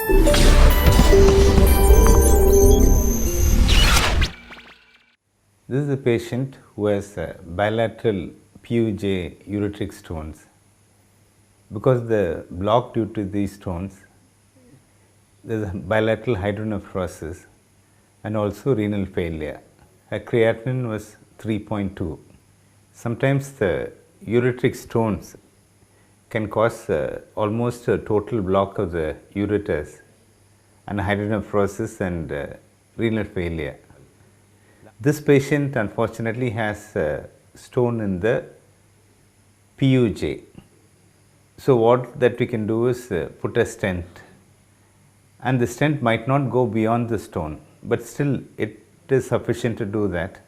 This is a patient who has bilateral PUJ ureteric stones. Because the block due to these stones, there is bilateral hydronephrosis and also renal failure. Her creatinine was 3.2. Sometimes the ureteric stones can cause almost a total block of the ureters and hydronephrosis and renal failure. This patient unfortunately has a stone in the PUJ. So what that we can do is put a stent, and the stent might not go beyond the stone, but still it is sufficient to do that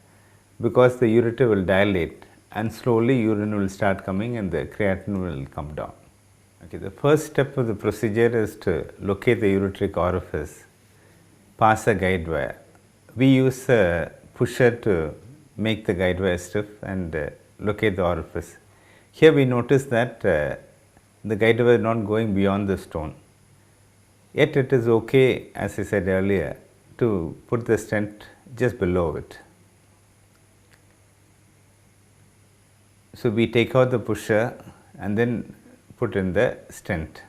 because the ureter will dilate and slowly urine will start coming and the creatinine will come down. Okay, the first step of the procedure is to locate the ureteric orifice, pass a guide wire. We use a pusher to make the guide wire stiff and locate the orifice. Here we notice that the guide wire is not going beyond the stone. Yet it is okay, as I said earlier, to put the stent just below it. So we take out the pusher and then put in the stent.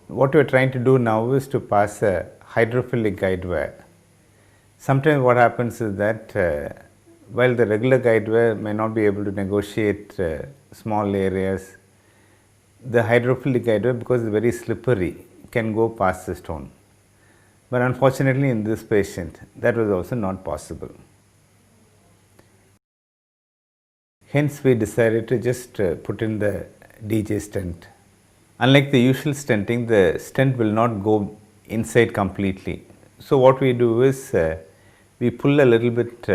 What we are trying to do now is to pass a hydrophilic guide wire. Sometimes what happens is that while the regular guide wire may not be able to negotiate small areas, the hydrophilic guide wire, because it is very slippery, can go past the stone. But unfortunately in this patient, that was also not possible. Hence we decided to just put in the DJ stent. Unlike the usual stenting, the stent will not go inside completely. So what we do is we pull a little bit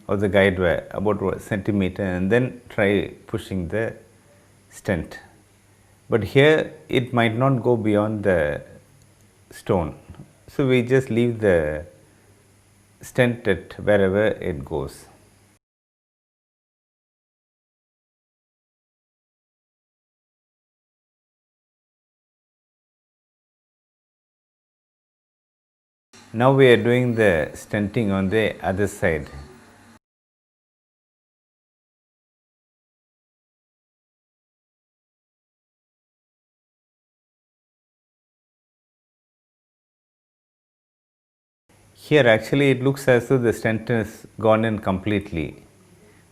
of the guide wire, about a centimeter, and then try pushing the stent. But here it might not go beyond the stone. So we just leave the stent at wherever it goes. Now we are doing the stenting on the other side. Here actually it looks as though the stent is gone in completely.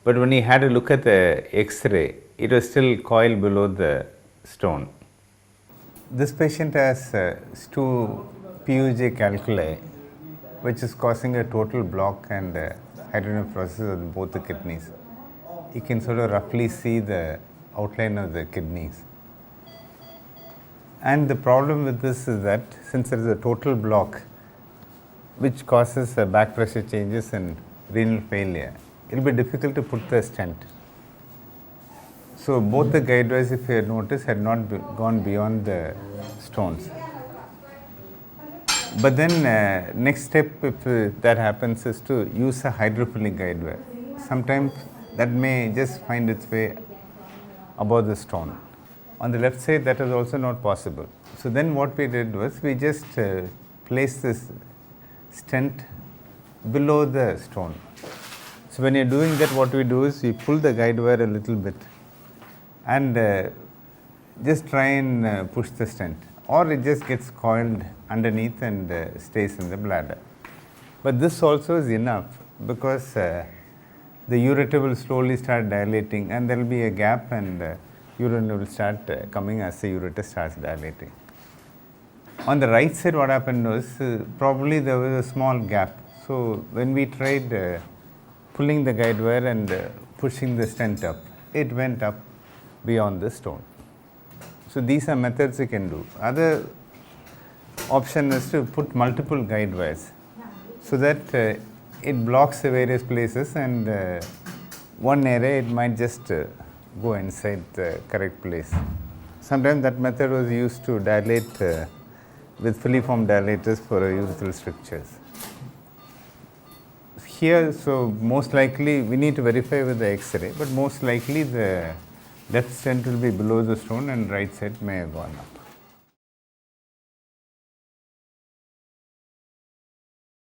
But when he had a look at the X-ray, it was still coiled below the stone. This patient has two PUJ calculi, which is causing a total block and hydronephrosis of both the kidneys. You can sort of roughly see the outline of the kidneys. And the problem with this is that since there is a total block which causes back pressure changes and renal failure, it will be difficult to put the stent. So both the guide wires, if you had noticed, had not gone beyond the stones. But then next step, if that happens, is to use a hydrophilic guide wire. Sometimes that may just find its way above the stone. On the left side, that is also not possible. So then what we did was we just placed this stent below the stone. So when you're doing that, what we do is we pull the guide wire a little bit and just try and push the stent, or it just gets coiled underneath and stays in the bladder. But this also is enough because the ureter will slowly start dilating and there will be a gap and urine will start coming as the ureter starts dilating. On the right side, what happened was probably there was a small gap. So when we tried pulling the guide wire and pushing the stent up, it went up beyond the stone. So these are methods you can do. Other option is to put multiple guide wires so that it blocks the various places and one area it might just go inside the correct place. Sometimes that method was used to dilate with fully formed dilators for urethral strictures. Here, so most likely we need to verify with the X-ray, but most likely the left stent will be below the stone and right side may have gone up.